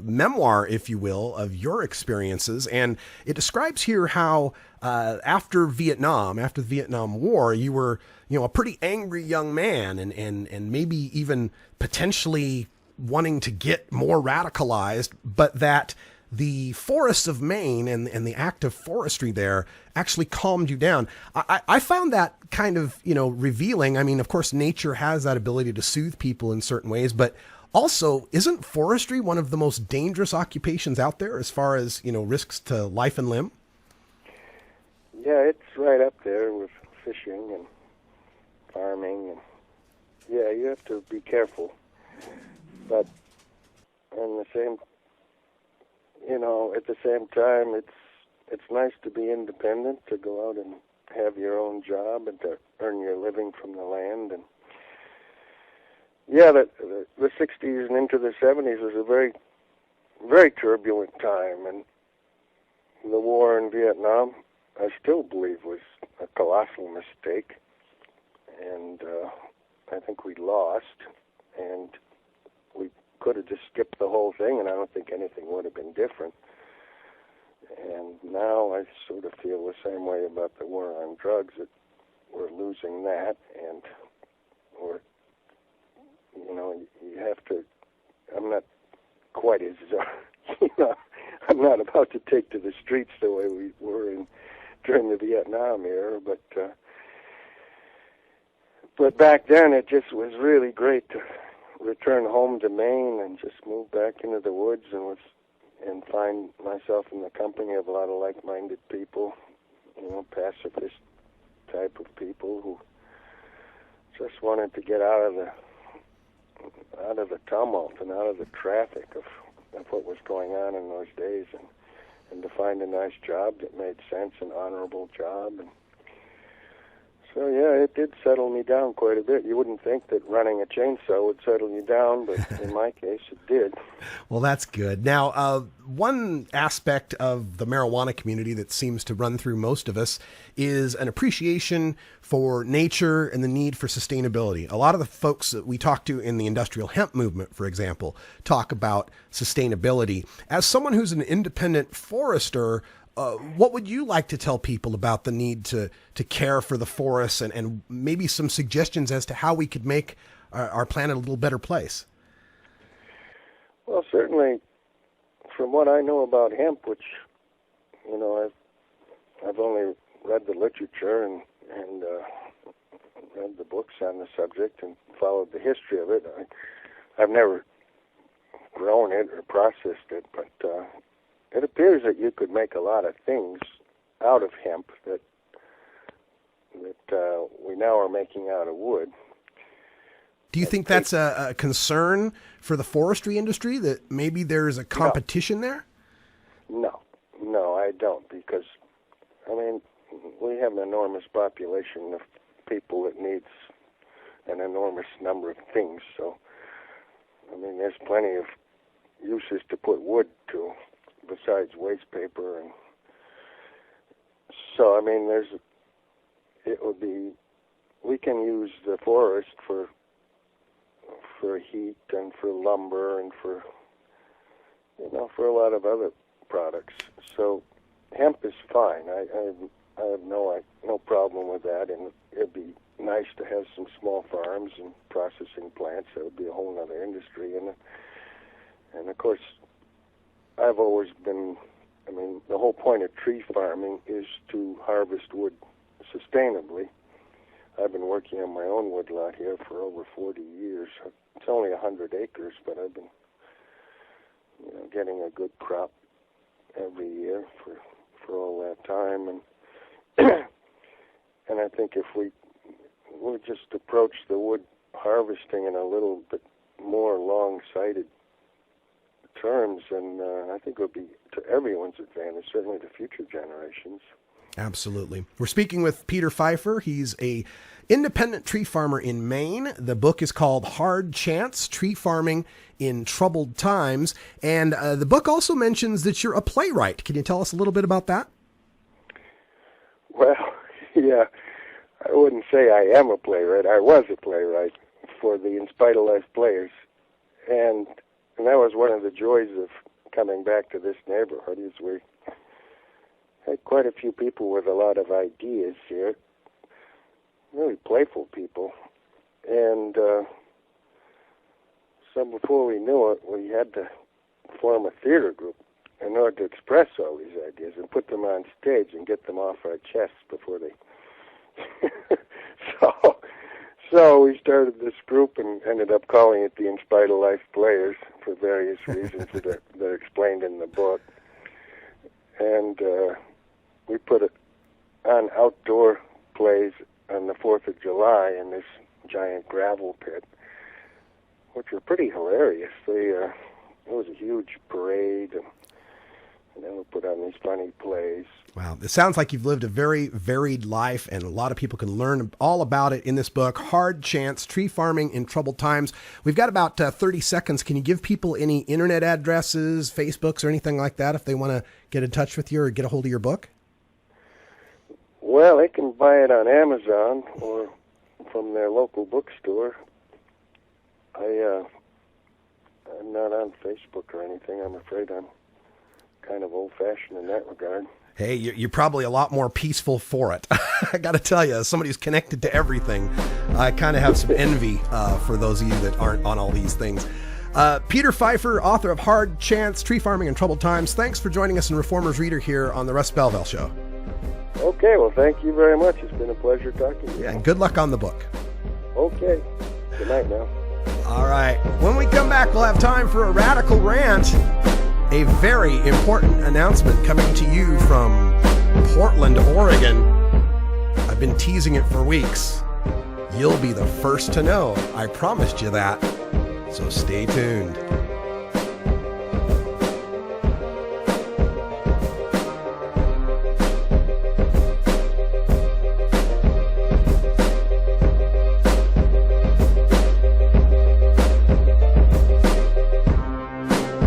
memoir, if you will, of your experiences. And it describes here how after the Vietnam War, you were, a pretty angry young man and maybe even potentially wanting to get more radicalized, but that the forests of Maine and the act of forestry there actually calmed you down. I found that kind of, revealing. I mean, of course, nature has that ability to soothe people in certain ways, but also, isn't forestry one of the most dangerous occupations out there as far as, risks to life and limb? Yeah, it's right up there with fishing and farming. And you have to be careful. But at the same time, it's nice to be independent, to go out and have your own job and to earn your living from the land. And the 60s and into the 70s was a very, very turbulent time, and the war in Vietnam, I still believe, was a colossal mistake, and I think we lost, and we could have just skipped the whole thing, and I don't think anything would have been different. And now I sort of feel the same way about the war on drugs, that we're losing that, and we're, you have to, I'm not quite as, I'm not about to take to the streets the way we were during the Vietnam era, but back then it just was really great to return home to Maine and just move back into the woods and find myself in the company of a lot of like-minded people, pacifist type of people who just wanted to get out of the tumult and out of the traffic of what was going on in those days, and to find a nice job that made sense, an honorable job. And so, it did settle me down quite a bit. You wouldn't think that running a chainsaw would settle you down, but in my case, it did. Well, that's good. Now, one aspect of the marijuana community that seems to run through most of us is an appreciation for nature and the need for sustainability. A lot of the folks that we talk to in the industrial hemp movement, for example, talk about sustainability. As someone who's an independent forester, what would you like to tell people about the need to care for the forests and maybe some suggestions as to how we could make our planet a little better place? Well, certainly, from what I know about hemp, which, I've only read the literature and read the books on the subject and followed the history of it. I've never grown it or processed it, but it appears that you could make a lot of things out of hemp that we now are making out of wood. Do you think that's a concern for the forestry industry, that maybe there's a competition there? No, I don't, because, we have an enormous population of people that needs an enormous number of things. So, I mean, there's plenty of uses to put wood to besides waste paper. And so, I mean, we can use the forest for heat and for lumber and for a lot of other products. So hemp is fine. I have no problem with that, and it'd be nice to have some small farms and processing plants. That would be a whole other industry. And of course, I've always been, I mean, the whole point of tree farming is to harvest wood sustainably. I've been working on my own wood lot here for over 40 years. It's only 100 acres, but I've been, getting a good crop every year for all that time. And and I think if we would just approach the wood harvesting in a little bit more long-sighted terms, and I think it would be to everyone's advantage, certainly to future generations. Absolutely. We're speaking with Peter Pfeiffer. He's a independent tree farmer in Maine. The book is called Hard Chance, Tree Farming in Troubled Times. And the book also mentions that you're a playwright. Can you tell us a little bit about that? Well, yeah, I wouldn't say I am a playwright. I was a playwright for the In Spite of Life Players. And that was one of the joys of coming back to this neighborhood, is we had quite a few people with a lot of ideas here, really playful people. And so before we knew it, we had to form a theater group in order to express all these ideas and put them on stage and get them off our chests before they... So we started this group and ended up calling it the In Spite of Life Players for various reasons that are explained in the book. And we put it on outdoor plays on the 4th of July in this giant gravel pit, which were pretty hilarious. It was a huge parade, and then we put on these funny plays. Wow. It sounds like you've lived a very varied life, and a lot of people can learn all about it in this book, Hard Chance, Tree Farming in Troubled Times. We've got about 30 seconds. Can you give people any internet addresses, Facebooks, or anything like that if they want to get in touch with you or get a hold of your book? Well, they can buy it on Amazon or from their local bookstore. I'm not on Facebook or anything. I'm afraid I'm kind of old-fashioned in that regard. Hey, you're probably a lot more peaceful for it. I got to tell you, as somebody who's connected to everything, I kind of have some envy for those of you that aren't on all these things. Peter Pfeiffer, author of Hard Chance, Tree Farming in Troubled Times. Thanks for joining us in Reformer's Reader here on the Russ Belville Show. Okay, well, thank you very much. It's been a pleasure talking to you. Yeah, and good luck on the book. Okay. Good night now. All right. When we come back, we'll have time for a radical rant. A very important announcement coming to you from Portland, Oregon. I've been teasing it for weeks. You'll be the first to know. I promised you that. So stay tuned.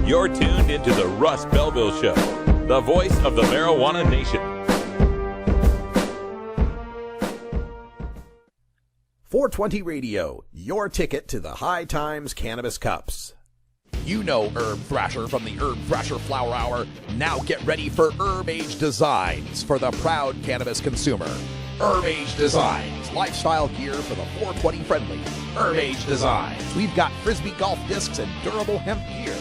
You're tuned into the Russ Belville Show, the voice of the marijuana nation. 420 Radio, your ticket to the High Times Cannabis Cups. You know Herb Thrasher from the Herb Thrasher Flower Hour. Now get ready for Herb Age Designs for the proud cannabis consumer. Herb Age Designs, lifestyle gear for the 420 friendly. Herb Age Designs, we've got Frisbee golf discs and durable hemp gear.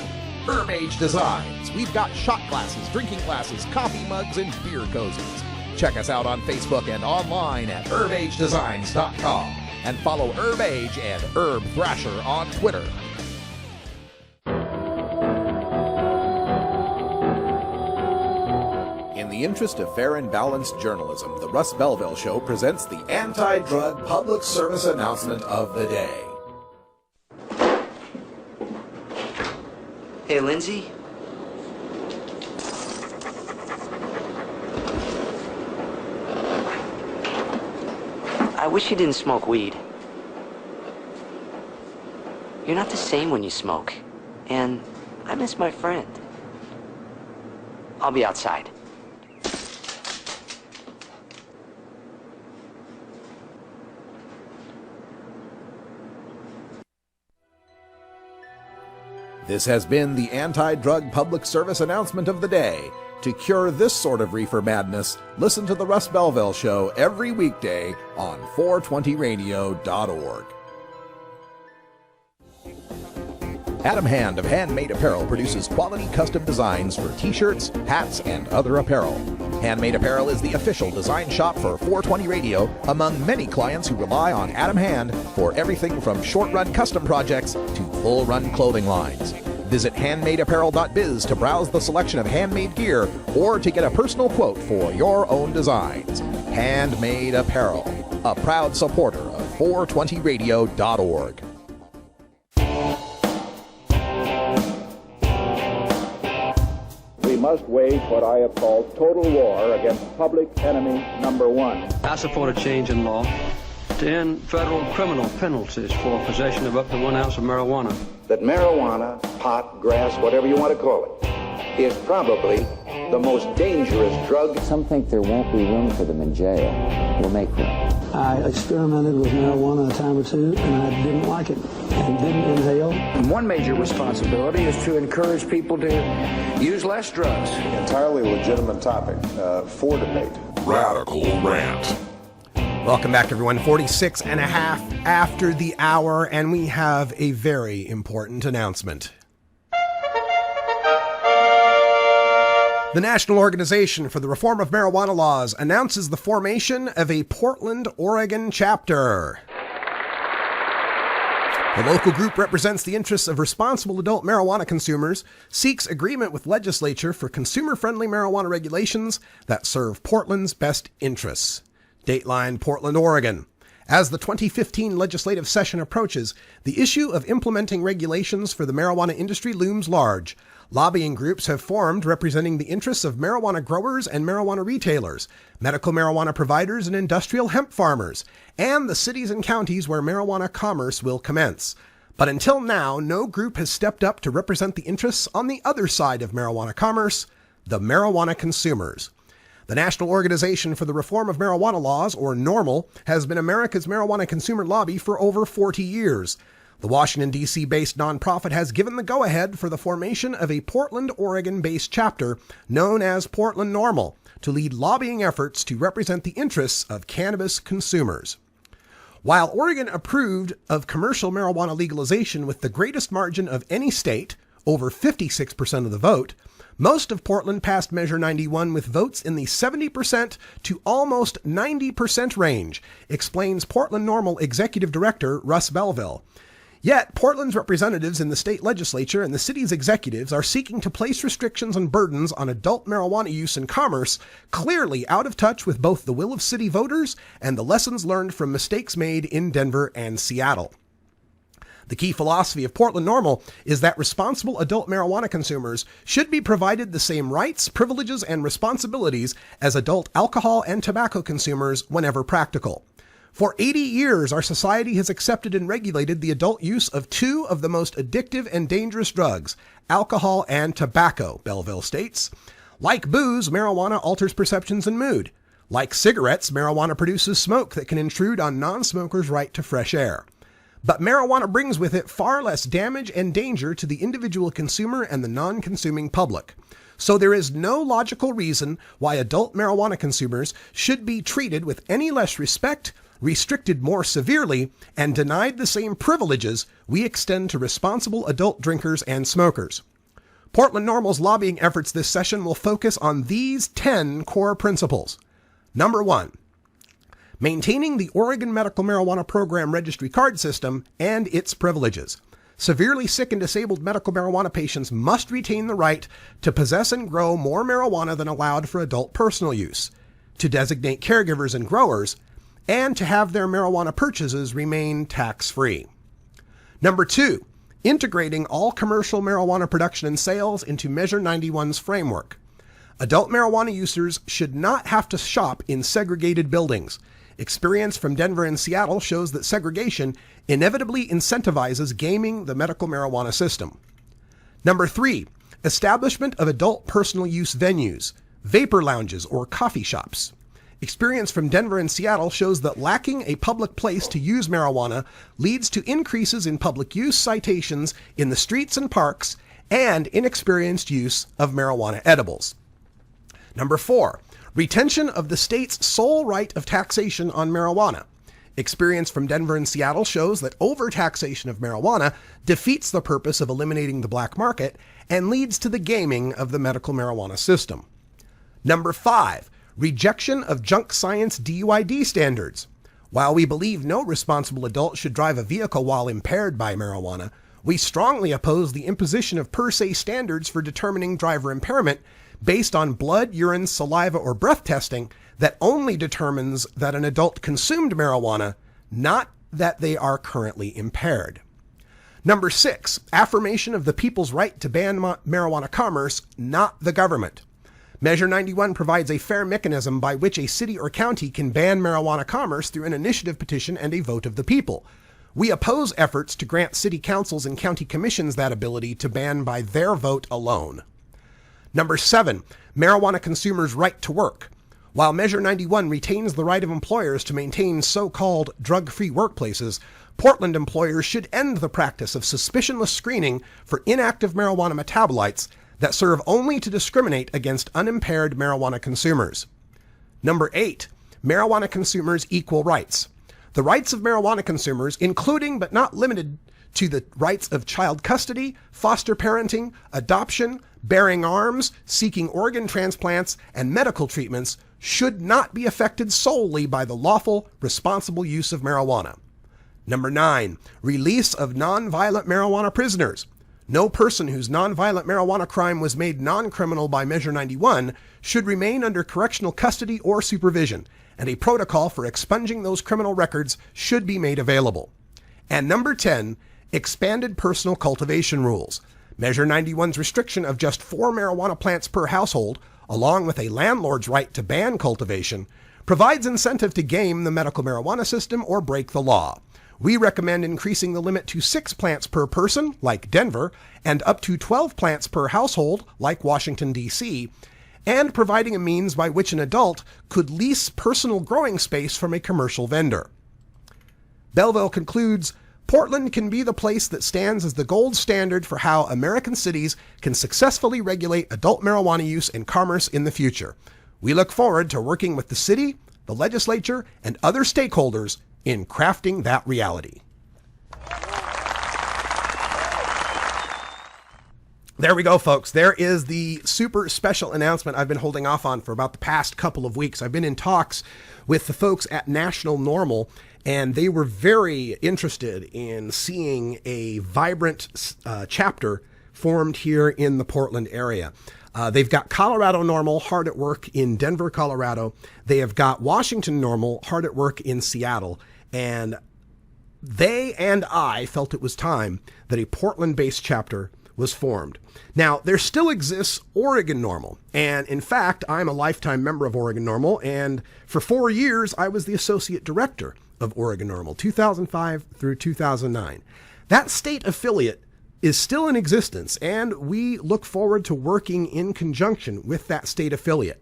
Herb Age Designs, we've got shot glasses, drinking glasses, coffee mugs, and beer cozies. Check us out on Facebook and online at herbagedesigns.com. And follow Herb Age and Herb Thrasher on Twitter. In the interest of fair and balanced journalism, the Russ Belville Show presents the anti-drug public service announcement of the day. Hey, Lindsay? I wish you didn't smoke weed. You're not the same when you smoke. And I miss my friend. I'll be outside. This has been the anti-drug public service announcement of the day. To cure this sort of reefer madness, listen to the Russ Belville Show every weekday on 420radio.org. Adam Hand of Handmade Apparel produces quality custom designs for t-shirts, hats, and other apparel. Handmade Apparel is the official design shop for 420 Radio among many clients who rely on Adam Hand for everything from short-run custom projects to full-run clothing lines. Visit handmadeapparel.biz to browse the selection of handmade gear or to get a personal quote for your own designs. Handmade Apparel, a proud supporter of 420radio.org. We must wage what I have called total war against public enemy number one. I support a change in law to end federal criminal penalties for possession of up to 1 ounce of marijuana. That marijuana, pot, grass, whatever you want to call it, is probably the most dangerous drug. Some think there won't be room for them in jail. We'll make room. I experimented with marijuana a time or two, and I didn't like it and didn't inhale. And one major responsibility is to encourage people to use less drugs. Entirely legitimate topic for debate. Radical Rant. Welcome back, everyone. 46 and a half after the hour, and we have a very important announcement. The National Organization for the Reform of Marijuana Laws announces the formation of a Portland, Oregon chapter. The local group represents the interests of responsible adult marijuana consumers, seeks agreement with legislature for consumer-friendly marijuana regulations that serve Portland's best interests. Dateline, Portland, Oregon. As the 2015 legislative session approaches, the issue of implementing regulations for the marijuana industry looms large. Lobbying groups have formed representing the interests of marijuana growers and marijuana retailers, medical marijuana providers and industrial hemp farmers, and the cities and counties where marijuana commerce will commence. But until now, no group has stepped up to represent the interests on the other side of marijuana commerce, the marijuana consumers. The National Organization for the Reform of Marijuana Laws, or NORML, has been America's marijuana consumer lobby for over 40 years. The Washington, D.C. based nonprofit has given the go-ahead for the formation of a Portland, Oregon-based chapter known as Portland NORML to lead lobbying efforts to represent the interests of cannabis consumers. While Oregon approved of commercial marijuana legalization with the greatest margin of any state, over 56% of the vote, most of Portland passed Measure 91 with votes in the 70% to almost 90% range, explains Portland NORML Executive Director Russ Belville. Yet, Portland's representatives in the state legislature and the city's executives are seeking to place restrictions and burdens on adult marijuana use and commerce, clearly out of touch with both the will of city voters and the lessons learned from mistakes made in Denver and Seattle. The key philosophy of Portland NORML is that responsible adult marijuana consumers should be provided the same rights, privileges, and responsibilities as adult alcohol and tobacco consumers whenever practical. For 80 years, our society has accepted and regulated the adult use of two of the most addictive and dangerous drugs, alcohol and tobacco, Belville states. Like booze, marijuana alters perceptions and mood. Like cigarettes, marijuana produces smoke that can intrude on non-smokers' right to fresh air. But marijuana brings with it far less damage and danger to the individual consumer and the non-consuming public. So there is no logical reason why adult marijuana consumers should be treated with any less respect, restricted more severely, and denied the same privileges we extend to responsible adult drinkers and smokers. Portland NORML's lobbying efforts this session will focus on these 10 core principles. Number 1. Maintaining the Oregon Medical Marijuana Program Registry Card System and its privileges. Severely sick and disabled medical marijuana patients must retain the right to possess and grow more marijuana than allowed for adult personal use, to designate caregivers and growers, and to have their marijuana purchases remain tax-free. Number 2, integrating all commercial marijuana production and sales into Measure 91's framework. Adult marijuana users should not have to shop in segregated buildings. Experience from Denver and Seattle shows that segregation inevitably incentivizes gaming the medical marijuana system. Number 3, establishment of adult personal use venues, vapor lounges, or coffee shops. Experience from Denver and Seattle shows that lacking a public place to use marijuana leads to increases in public use citations in the streets and parks and inexperienced use of marijuana edibles. Number 4, retention of the state's sole right of taxation on marijuana. Experience from Denver and Seattle shows that overtaxation of marijuana defeats the purpose of eliminating the black market and leads to the gaming of the medical marijuana system. Number 5, rejection of junk science DUID standards. While we believe no responsible adult should drive a vehicle while impaired by marijuana, we strongly oppose the imposition of per se standards for determining driver impairment based on blood, urine, saliva, or breath testing that only determines that an adult consumed marijuana, not that they are currently impaired. Number 6, affirmation of the people's right to ban marijuana commerce, not the government. Measure 91 provides a fair mechanism by which a city or county can ban marijuana commerce through an initiative petition and a vote of the people. We oppose efforts to grant city councils and county commissions that ability to ban by their vote alone. Number 7, marijuana consumers' right to work. While Measure 91 retains the right of employers to maintain so-called drug-free workplaces, Portland employers should end the practice of suspicionless screening for inactive marijuana metabolites that serve only to discriminate against unimpaired marijuana consumers. Number 8, marijuana consumers' equal rights. The rights of marijuana consumers, including but not limited to the rights of child custody, foster parenting, adoption, bearing arms, seeking organ transplants, and medical treatments, should not be affected solely by the lawful, responsible use of marijuana. Number 9, release of nonviolent marijuana prisoners. No person whose nonviolent marijuana crime was made non-criminal by Measure 91 should remain under correctional custody or supervision, and a protocol for expunging those criminal records should be made available. And number 10, expanded personal cultivation rules. Measure 91's restriction of just 4 marijuana plants per household, along with a landlord's right to ban cultivation, provides incentive to game the medical marijuana system or break the law. We recommend increasing the limit to 6 plants per person, like Denver, and up to 12 plants per household, like Washington, D.C., and providing a means by which an adult could lease personal growing space from a commercial vendor. Belville concludes, Portland can be the place that stands as the gold standard for how American cities can successfully regulate adult marijuana use and commerce in the future. We look forward to working with the city, the legislature, and other stakeholders in crafting that reality. There we go, folks. There is the super special announcement I've been holding off on for about the past couple of weeks. I've been in talks with the folks at National NORML, and they were very interested in seeing a vibrant chapter formed here in the Portland area. They've got Colorado NORML hard at work in Denver, Colorado. They have got Washington NORML hard at work in Seattle. And they and I felt it was time that a Portland-based chapter was formed. Now, there still exists Oregon NORML. And in fact, I'm a lifetime member of Oregon NORML. And for 4 years, I was the associate director of Oregon NORML, 2005 through 2009. That state affiliate is still in existence, and we look forward to working in conjunction with that state affiliate.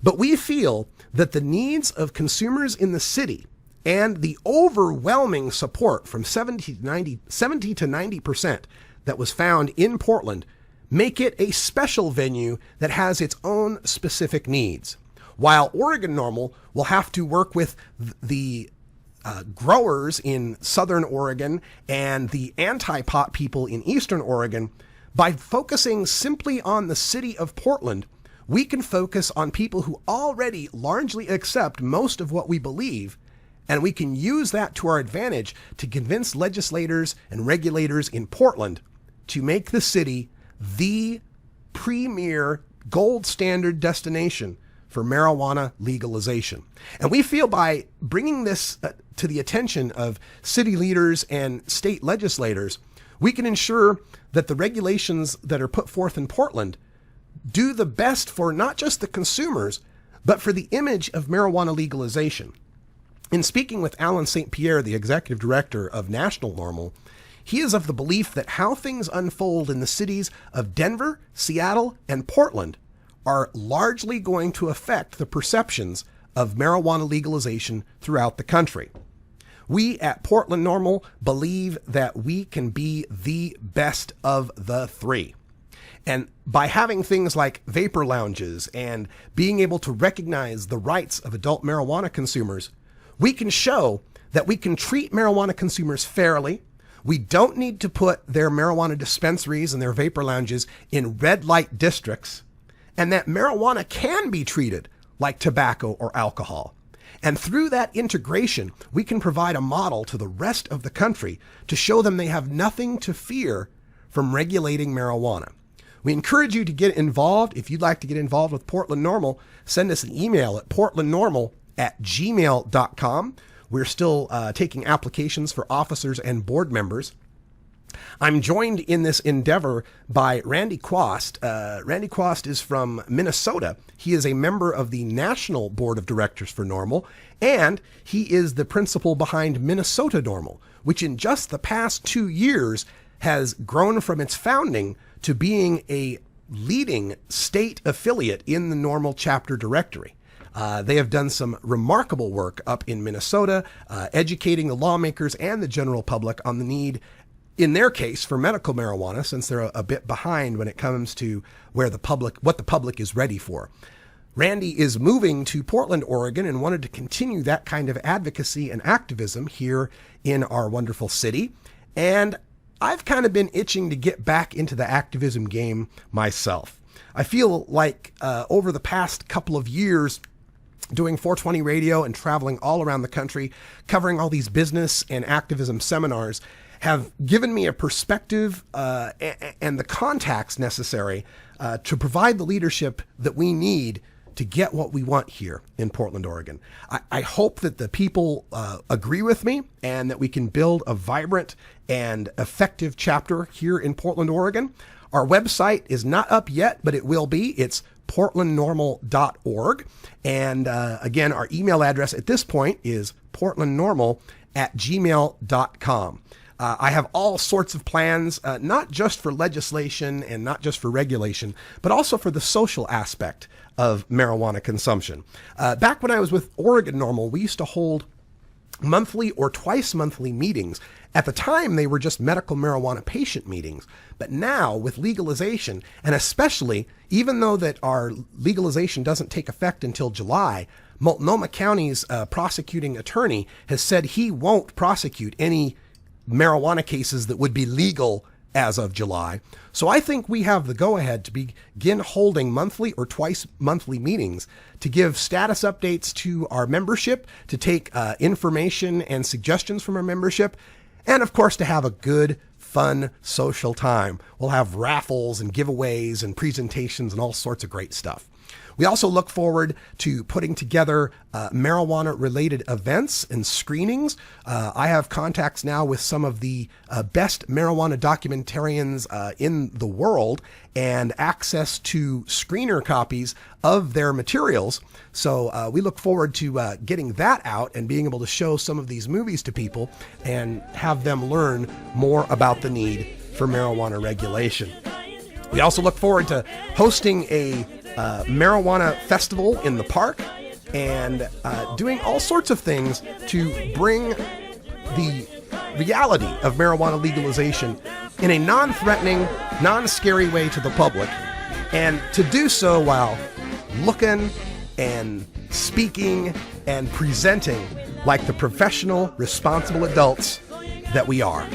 But we feel that the needs of consumers in the city and the overwhelming support from 70 to 90% that was found in Portland make it a special venue that has its own specific needs. While Oregon NORML will have to work with the growers in Southern Oregon and the anti-pot people in Eastern Oregon, by focusing simply on the city of Portland, we can focus on people who already largely accept most of what we believe, and we can use that to our advantage to convince legislators and regulators in Portland to make the city the premier gold standard destination for marijuana legalization. And we feel by bringing this to the attention of city leaders and state legislators, we can ensure that the regulations that are put forth in Portland do the best for not just the consumers, but for the image of marijuana legalization. In speaking with Alan St. Pierre, the executive director of National NORML, he is of the belief that how things unfold in the cities of Denver, Seattle, and Portland are largely going to affect the perceptions of marijuana legalization throughout the country. We at Portland NORML believe that we can be the best of the three. And by having things like vapor lounges and being able to recognize the rights of adult marijuana consumers, we can show that we can treat marijuana consumers fairly. We don't need to put their marijuana dispensaries and their vapor lounges in red light districts, and that marijuana can be treated like tobacco or alcohol. And through that integration, we can provide a model to the rest of the country to show them they have nothing to fear from regulating marijuana. We encourage you to get involved. If you'd like to get involved with Portland NORML, send us an email at portlandnormal@gmail.com. We're still taking applications for officers and board members. I'm joined in this endeavor by Randy Quast. Randy Quast is from Minnesota. He is a member of the National Board of Directors for NORML, and he is the principal behind Minnesota NORML, which in just the past 2 years has grown from its founding to being a leading state affiliate in the NORML chapter directory. They have done some remarkable work up in Minnesota, educating the lawmakers and the general public on the need, in their case, for medical marijuana, since they're a bit behind when it comes to what the public is ready for. Randy is moving to Portland, Oregon, and wanted to continue that kind of advocacy and activism here in our wonderful city. And I've kind of been itching to get back into the activism game myself. I feel like over the past couple of years, doing 420 radio and traveling all around the country, covering all these business and activism seminars, have given me a perspective and the contacts necessary to provide the leadership that we need to get what we want here in Portland, Oregon. I hope that the people agree with me and that we can build a vibrant and effective chapter here in Portland, Oregon. Our website is not up yet, but it will be. It's portlandnormal.org. And again, our email address at this point is portlandnormal@gmail.com. I have all sorts of plans, not just for legislation and not just for regulation, but also for the social aspect of marijuana consumption. Back when I was with Oregon NORML, we used to hold monthly or twice monthly meetings. At the time, they were just medical marijuana patient meetings. But now, with legalization, and especially, even though that our legalization doesn't take effect until July, Multnomah County's prosecuting attorney has said he won't prosecute any marijuana cases that would be legal as of July. So I think we have the go-ahead to begin holding monthly or twice monthly meetings to give status updates to our membership, to take information and suggestions from our membership, and of course to have a good, fun, social time. We'll have raffles and giveaways and presentations and all sorts of great stuff. We also look forward to putting together marijuana-related events and screenings. I have contacts now with some of the best marijuana documentarians in the world and access to screener copies of their materials. So we look forward to getting that out and being able to show some of these movies to people and have them learn more about the need for marijuana regulation. We also look forward to hosting a marijuana festival in the park and doing all sorts of things to bring the reality of marijuana legalization in a non-threatening, non-scary way to the public, and to do so while looking and speaking and presenting like the professional, responsible adults that we are.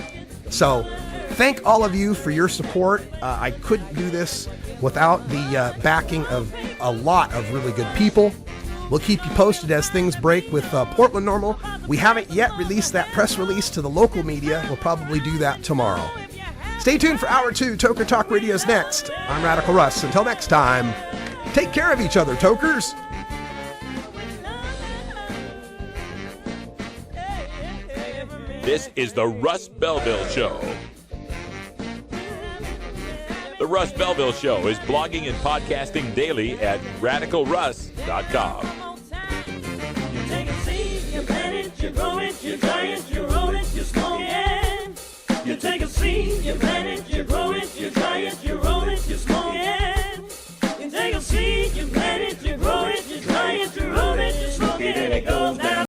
So thank all of you for your support. I couldn't do this without the backing of a lot of really good people. We'll keep you posted as things break with Portland NORML. We haven't yet released that press release to the local media. We'll probably do that tomorrow. Stay tuned for Hour 2. Toker Talk Radio's next. I'm Radical Russ. Until next time, take care of each other, Tokers. This is the Russ Belville Show. The Russ Belville Show is blogging and podcasting daily at radicalruss.com. Take a seat, you giant, you're